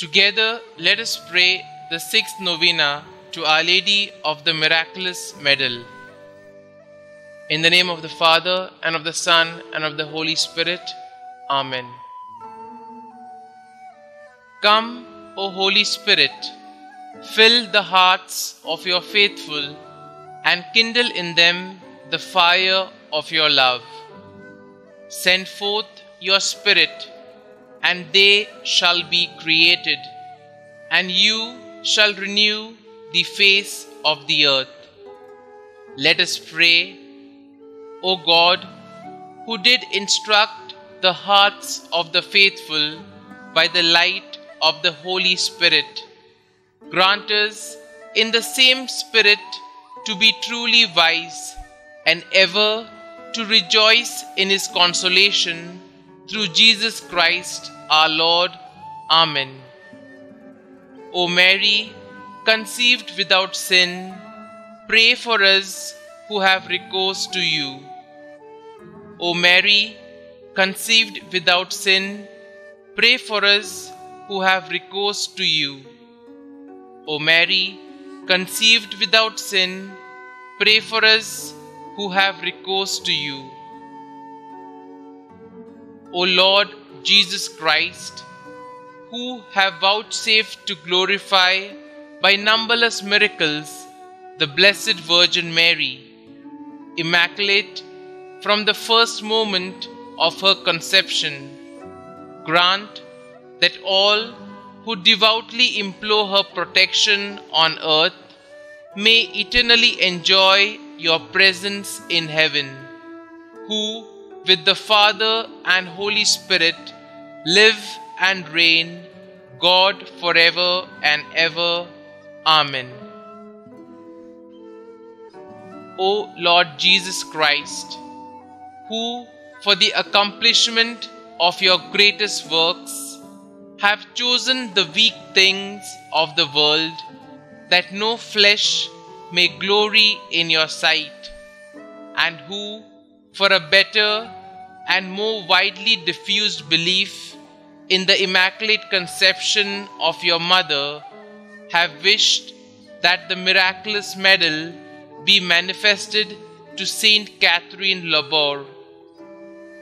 Together, let us pray the sixth novena to Our Lady of the Miraculous Medal. In the name of the Father, and of the Son, and of the Holy Spirit. Amen. Come, O Holy Spirit, fill the hearts of your faithful and kindle in them the fire of your love. Send forth your Spirit, and they shall be created, and you shall renew the face of the earth. Let us pray. O God, who did instruct the hearts of the faithful by the light of the Holy Spirit, grant us in the same Spirit to be truly wise and ever to rejoice in His consolation through Jesus Christ our Lord. Amen. O Mary, conceived without sin, pray for us who have recourse to you. O Mary, conceived without sin, pray for us who have recourse to you. O Mary, conceived without sin, pray for us who have recourse to you. O Lord Jesus Christ, who have vouchsafed to glorify by numberless miracles the Blessed Virgin Mary, immaculate from the first moment of her conception, grant that all who devoutly implore her protection on earth may eternally enjoy your presence in heaven, who with the Father and Holy Spirit live and reign, God forever and ever. Amen. O Lord Jesus Christ, who for the accomplishment of your greatest works have chosen the weak things of the world, that no flesh may glory in your sight, and who for a better and more widely diffused belief in the Immaculate Conception of your Mother, have wished that the miraculous medal be manifested to Saint Catherine Labor.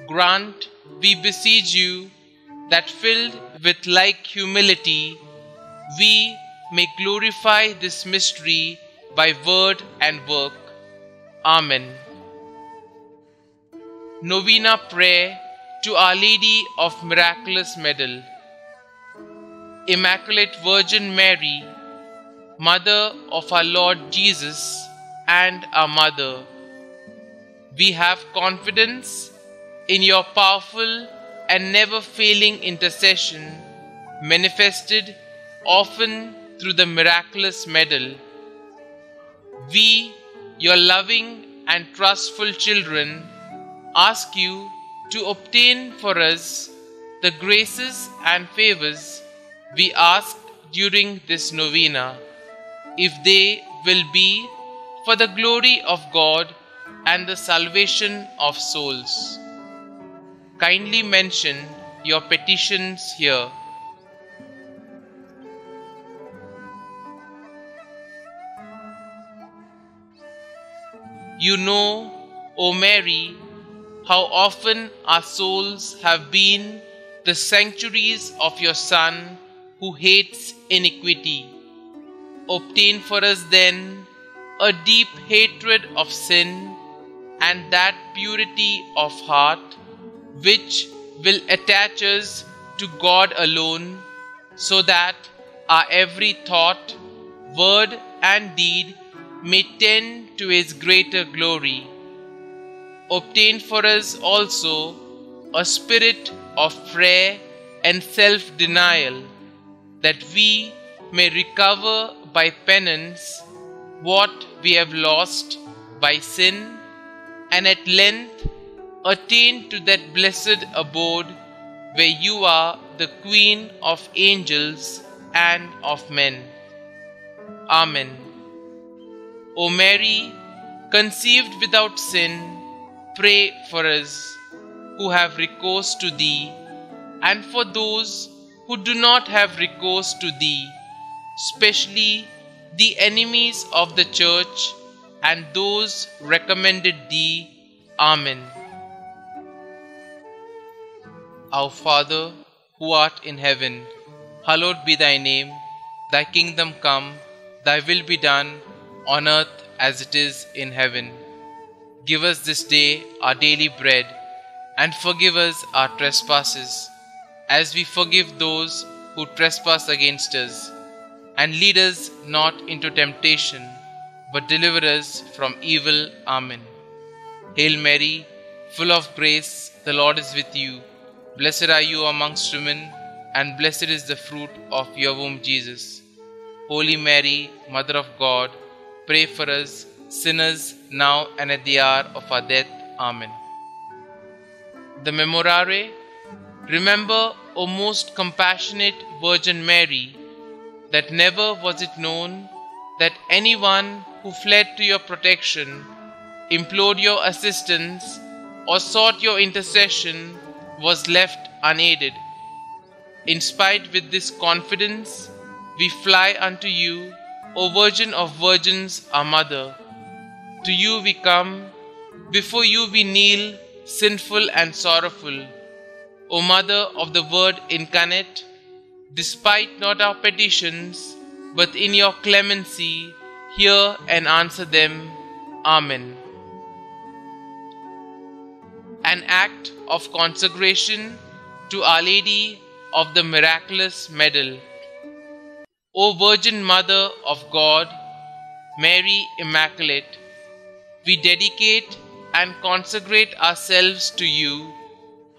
Grant, we beseech you, that filled with like humility, we may glorify this mystery by word and work. Amen. Novena Prayer to Our Lady of Miraculous Medal. Immaculate Virgin Mary, Mother of our Lord Jesus and our Mother, we have confidence in your powerful and never-failing intercession, manifested often through the miraculous medal. We, your loving and trustful children, ask you to obtain for us the graces and favors we ask during this novena, if they will be for the glory of God and the salvation of souls. Kindly mention your petitions here. You know, O Mary, how often our souls have been the sanctuaries of your Son who hates iniquity. Obtain for us then a deep hatred of sin and that purity of heart which will attach us to God alone, so that our every thought, word and deed may tend to His greater glory. Obtain for us also a spirit of prayer and self-denial, that we may recover by penance what we have lost by sin, and at length attain to that blessed abode where you are the Queen of angels and of men. Amen. O Mary, conceived without sin, pray for us who have recourse to Thee, and for those who do not have recourse to thee, especially the enemies of the church and those recommended thee. Amen. Our Father, who art in heaven, hallowed be thy name. Thy kingdom come, thy will be done, on earth as it is in heaven. Give us this day our daily bread, and forgive us our trespasses, as we forgive those who trespass against us. And lead us not into temptation, but deliver us from evil. Amen. Hail Mary, full of grace, the Lord is with you. Blessed are you amongst women, and blessed is the fruit of your womb, Jesus. Holy Mary, Mother of God, pray for us sinners now and at the hour of our death. Amen. The Memorare. Remember, O most compassionate Virgin Mary, that never was it known that anyone who fled to your protection, implored your assistance, or sought your intercession was left unaided. Inspired with this confidence, we fly unto you, O Virgin of Virgins, our Mother. To you we come, before you we kneel, sinful and sorrowful. O Mother of the Word incarnate, despite not our petitions, but in your clemency, hear and answer them. Amen. An act of consecration to Our Lady of the Miraculous Medal. O Virgin Mother of God, Mary Immaculate, we dedicate and consecrate ourselves to you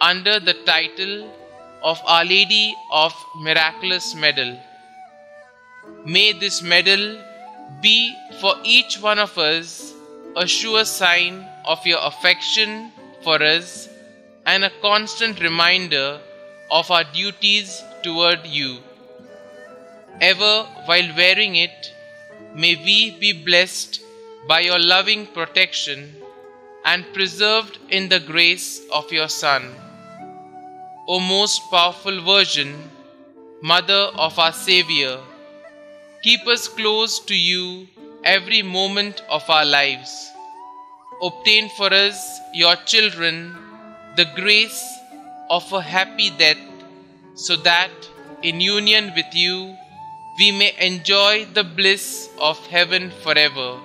under the title of Our Lady of Miraculous Medal. May this medal be for each one of us a sure sign of your affection for us and a constant reminder of our duties toward you. Ever while wearing it, may we be blessed by your loving protection and preserved in the grace of your Son. O most powerful Virgin, Mother of our Saviour, keep us close to you every moment of our lives. Obtain for us, your children, the grace of a happy death, so that, in union with you, we may enjoy the bliss of heaven forever.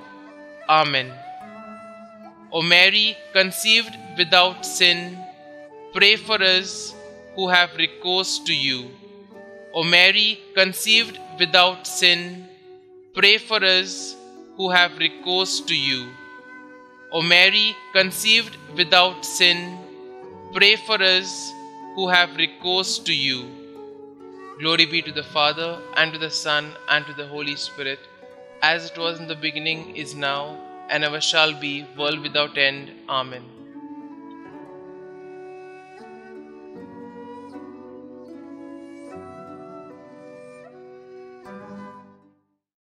Amen. O Mary, conceived without sin, pray for us who have recourse to you. O Mary, conceived without sin, pray for us who have recourse to you. O Mary, conceived without sin, pray for us who have recourse to you. Glory be to the Father, and to the Son, and to the Holy Spirit, as it was in the beginning, is now, and ever shall be, world without end. Amen.